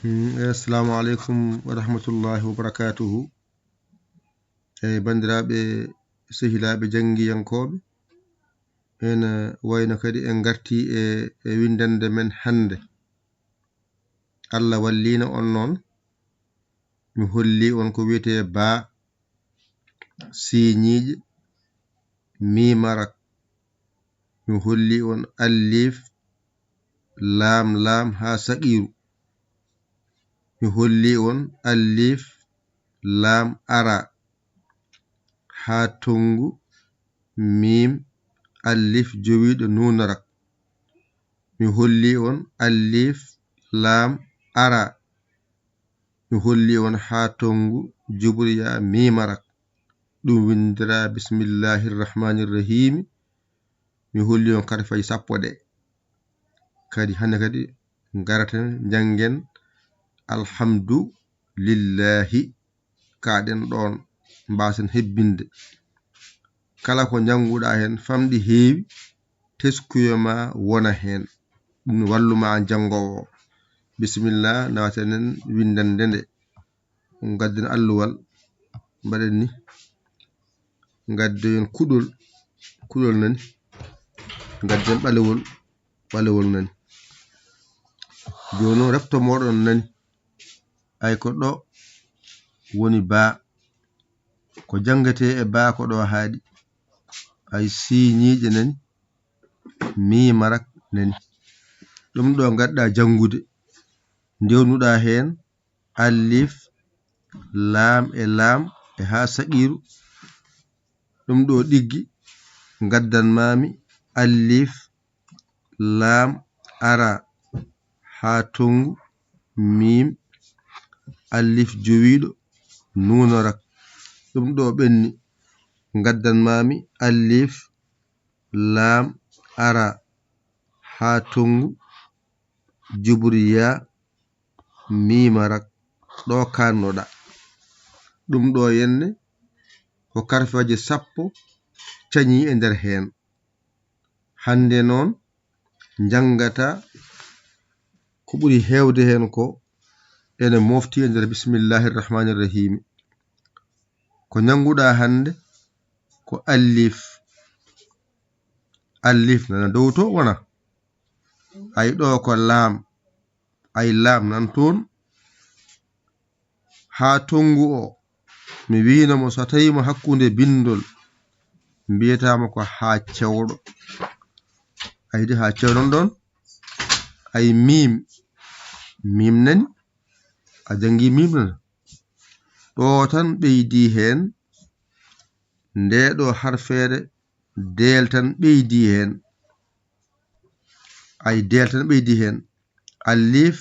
Assalamu alaikum wa rahmatullahi wa barakatuhu. Bandiraɓe sehilaɓe jangiyankoɓe, ena wayno kadi en garti e windande men hande. Allah wallina on noon mi holli on ko wiyete ba siñiije mimarak, mi holli on alif lam ha saqiru, mi holli on alif lam ara ha tongu mim alif jowiɗo nunarak, mi holli on alif lam ara, mi holli on ha tongu jubriya mimarak. ɗum windira bismillahir rahmanir rahim. mi holli on kadi fay sappo ɗe kadi hande kadi garaten jangen alhamdulillahi kaɗen ɗon mbasen hebbinde. Kala ko janguɗa hen famɗi heewi teskuyoma wona hen, ɗum walluma jangowo. Bismillah nawaten windande nde. Gadden alluwal mbaɗen ni, gadden kuɗol nani, gadden ɓalewol nani. Joni refto moɗon nani ay ko ɗo woni ba, ko jangete e ba ko ɗo haaɗi. Ay siñiije nani, mimarak nani. ɗum ɗo gadda jangude ndewnuɗa hen alif lam e ha saqiru. ɗum ɗo ɗiggi gaddan mami alif lam ara ha tongu mim alif jowiɗo nunarak. ɗum ɗo ɓenni gaddan mami alif lam ara ha tongu jubriya mimarak. ɗo kannoɗa. ɗum ɗo yenne ko karfaje sappo cañi e nder hen. Hande noon jangata ko ɓuri hewde hen ko ene mofti e nder bismillahir rahmanir rahim. ko janguɗa hande ko alif nana dow to wona. ay ɗo ko lam, ay lam nan toon ha tongu o. mi winamo so tawimo hakkunde bindol mbiyatama ko ha cewɗo. ayde ha cewɗon ɗon ay mim nani, a jangi mim nana ɗo tan ɓeydi hen, nde ɗo harfere del tan ɓeydi hen. ay del tan ɓeydi hen. alif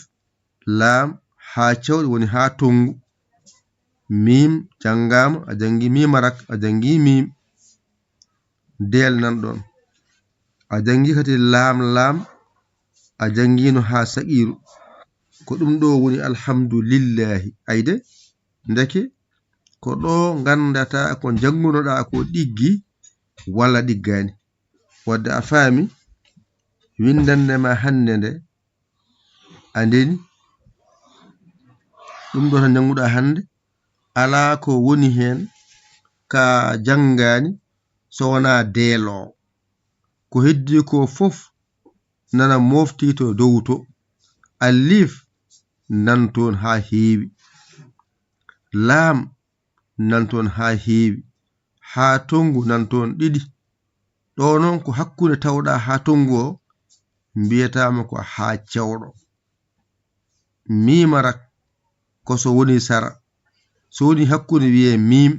lam ha cewɗo woni ha tongu. mim jangama, a jangi mimarak, a jangi mim, del nan ɗon. a jangi kadi lam a jangino ha saqiru. ko ɗum ɗo woni alhamdulillahi. ayde ndeke ko ɗo gandata ko jangunoɗa ko ɗiggi walla ɗiggani. wadde a faami windandema hande nde andeni ɗum ɗo tan janguɗa hande ala ko woni hen ka jangani so wona deelo. ko heddi ko fof nana mofti to dow to. alif nan toon ha heewi, lam nan toon ha heewi, ha tongu nan toon ɗiɗi. ɗo noon ko hakkunde tawɗa ha tongu o mbiyatama ko ha cewɗo. mimarak ko so woni sara. so woni hakkunde wiye mim,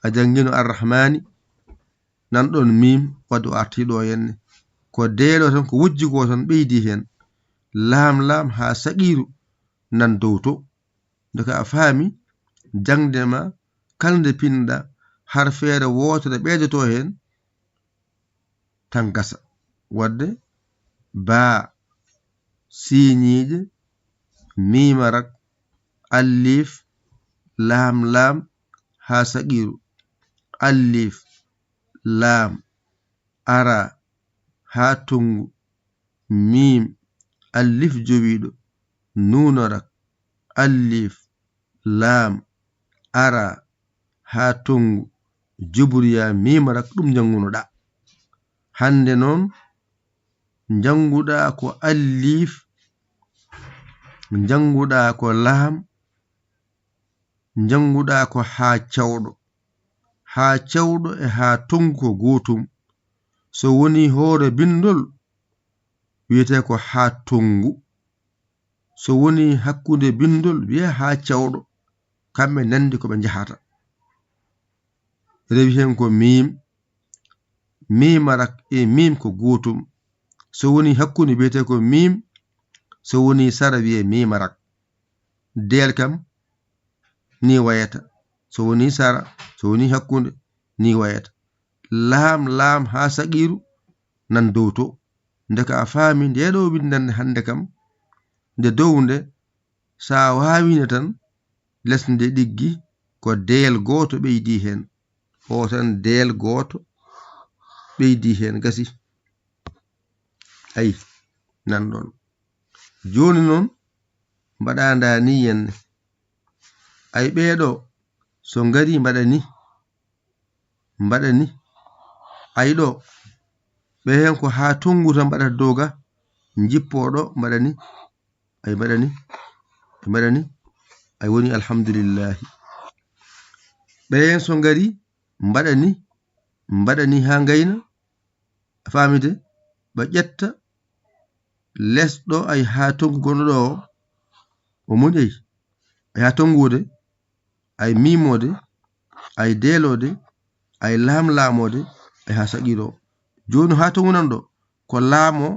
a jangino arrahmani nan ɗon mim wadde o artiɗo henne. ko deelo tan ko wujji ko tan ɓeydi hen. lam ha saqiru nan dow to. ndeka a faami jangdema kalde pinɗa harfere wotere ɓeydoto hen tan gasa. wadde ba siñiije mimarak alif lam ha saqiru, alif lam ara ha tongu mim alif jowiɗo nunarak alif lam ara ha tongu juburiya mimarak ɗum jangunoɗa hande noon janguɗa ko alif janguɗa ko lam janguɗa ko ha cawɗo e ha tongu ko gotum so woni hoore bindol wiyete ko ha tongu so woni hakkunde bindol wiye ha cawɗo kamɓe nandi ko ɓe jahata rewi hen ko mim mimarak e mim ko gotum so woni hakkunde wiyete ko mim so woni sara wiye mimarak del kam ni wayata so woni sara so woni hakkunde ni wayata lam ha saqiru nan dow to ndeka a faami ndeɗo windande hande kam nde dowde sa wawine tan lesnde ɗiggi ko del goto ɓeydi hen o tan del goto ɓeydi hen gasi ayi nan ɗon joni noon mbaɗa ndani yenne ay ɓeeɗo so ngari mbaɗa ni ay ɗo ɓe hen ko ha tongu tan mbaɗata doga jippoɗo mbaɗa ni ay mbaɗa ni ay woni alhamdulillahi ɓe hen so ngari mbaɗa ni ha gayna famide ɓe ƴetta lesɗo ay ha tongu gonɗo o moni ay ha tongude ay mimode ay delode ay lamode ay ha saqiro joni ha tongu nan ɗo ko laamo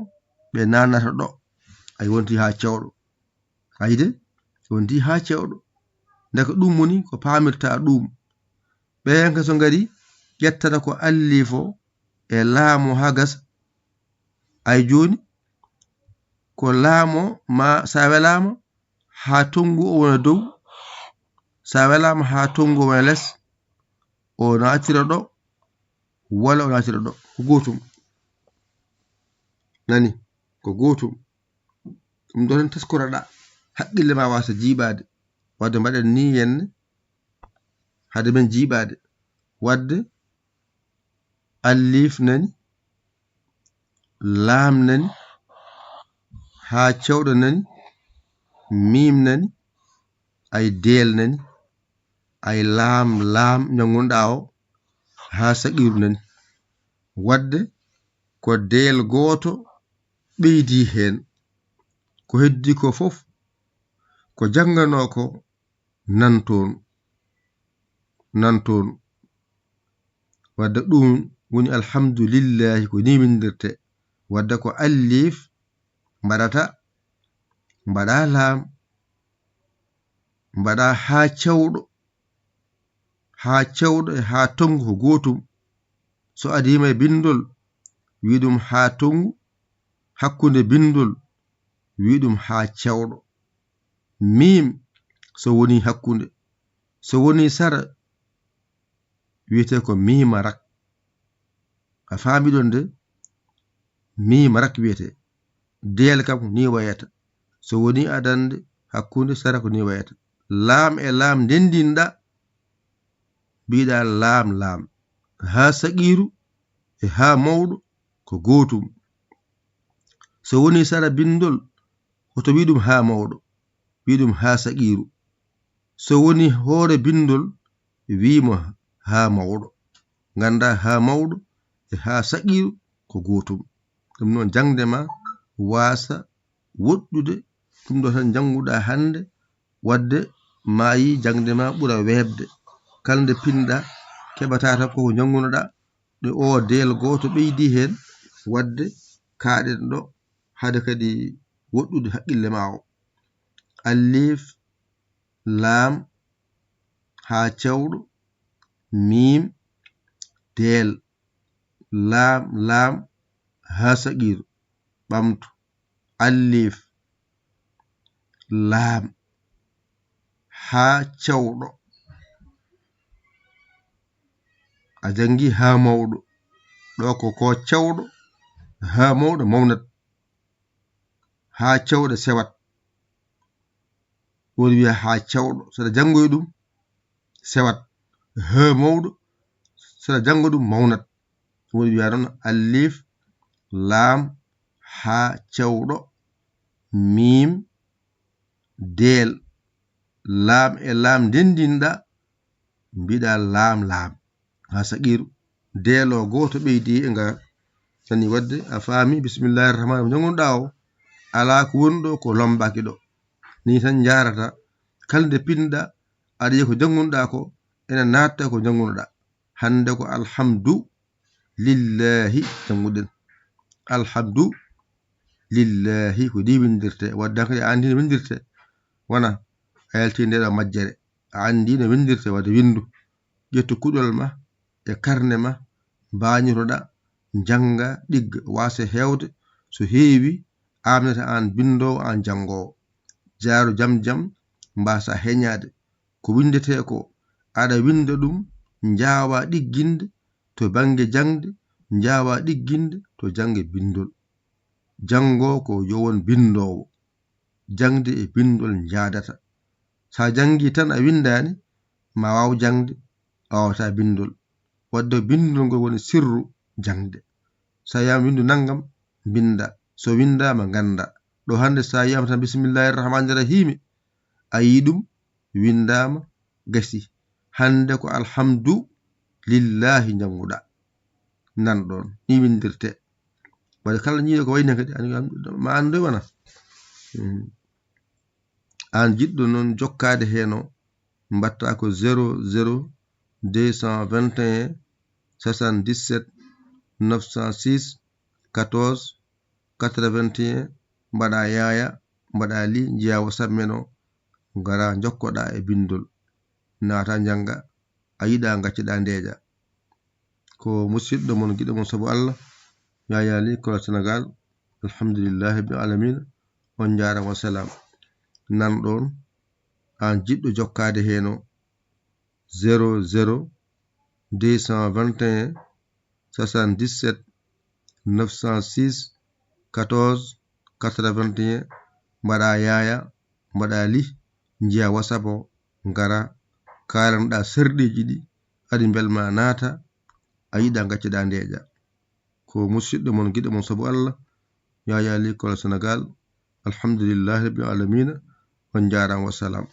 ɓe nanata ɗo ay wonti ha cewɗo ayde wonti ha cewɗo ndeka ɗum woni ko pamirta ɗum ɓe hen so ngari ƴettata ko allifo e laamo ha gasa ay joni ko laamo ma sa welama ha tongu o wona dow sa welama ha tongu o wona less o natira ɗo walla o natira ɗo ko gotum nani ko gotum ɗum ɗon taskoroɗa haqqille ma wasa jiiɓade wadde mbaɗen ni yenne hade men jiiɓade wadde alif nani lam nani ha cewɗo nani mim nani ay del nani ay lam jangunɗa o ha saqiru nani wadde ko del goto ɓeydi hen ko heddi ko fof ko jangano ko nanton wadde ɗum woni alhamdulillahi ko ni windirte wadde ko alif mbaɗata mbaɗa lam mbaɗa ha cewɗo e ha tongu ko gotum so adima e bindol wi ɗum ha tongu hakkunde bindol wi ɗum ha cewɗo mim so woni hakkunde so woni sara wiyete ko mimarak a faamiɗon de mimarak wiyete del kam ni wayata so woni adande hakkunde sara ko ni wayata lam e lam ndendinɗa mbiɗa lam ha saqiru e ha mawɗo ko gotum so woni sara bindol hoto wi ɗum ha mawɗo wi ɗum ha saqiru so woni hoore bindol wimo ha mawɗo ganda ha mawɗo e ha saqiru ko gotum ɗum noon jangde ma wasa woɗɗude ɗum ɗo tan janguɗa hande wadde mayi jangde ma ɓura webde kalde pinɗa keɓata tan koko jangunoɗa ɗe o del goto ɓeydi hen wadde kaɗen ɗo hade kadi woɗɗude haqqille ma o alif lam ha cewɗo mim del lam ha saqiru ɓamtu alif lam ha cewɗo a jangi ha mawɗo ɗo ko cewɗo ha mawɗo mawnat ha cewɗo sewat woni wiya ha cewɗo saɗa janngoy ɗum sewat he mawɗo saɗa janngo ɗum mawnat woni wiya noon alif lam ha cewɗo mim del lam e lam ndendinɗa mbiɗa lam ha saqiru delo goto ɓeydi e nga tani wadde a faami bismillahir rahmanir rahim jangonɗa o ala ko woni ɗo ko lombaki ɗo ni tan jarata kala nde pinɗa aɗa yiya ko jangonɗa ko ene natta ko jangonoɗa hande ko alhamdu lillahi janguɗen alhamdu lillahi ko ɗi windirte wadde kadi a andi no windirte wona a yalti ndeɗo majjere a andi no windirte wadde windu ƴettu kuɗol ma e karne ma bañotoɗa janga ɗigga wasa hewde so heewi amnata an bindowo an jangowo jaaru jam mbasa heñade ko windete ko aɗa winda ɗum jawa ɗigginde to bange jangde jawa ɗigginde to jange bindol jango ko yowon bindowo jangde e bindol jadata sa jangi tan a windani ma waw jangde a wawata bindol wadde bindol ngol woni sirru jangde sa yama windu naggam binda so windama ganda ɗo hande sa yiyama tan bismillahir rahmanir rahim a yi ɗum windama gasi hande ko alhamdu lillahi janguɗa nan ɗon ni windirte wadde kala ñiiɗo ko wayni kadi ma andoy wona an jiɗɗo noon jokkade heno mbatta ko 00 221 77 906 14 81 mbaɗa yaya mbaɗa li jiya WhatsApp men o gara jokkoɗa e bindol nata janga a yiɗa gacciɗa ndeeja ko musidɗo mon giɗo mon saabu Allah yaya li kola Sénégal alhamdulillahi rabbil alamin on jarama wa salam nan ɗon an jiɗɗo jokkade heno 00 221 77 906 14 81 mbaɗa yaya mbaɗa li jiya WhatsApp o gara kalanɗa serɗiji ɗi adi belma naata a yiɗa gacciɗa ndeeja ko musidɗo mon giɗo mon saabu Allah yaya li kola Sénégal alhamdulillahi rabbil alamin on jarama wa salam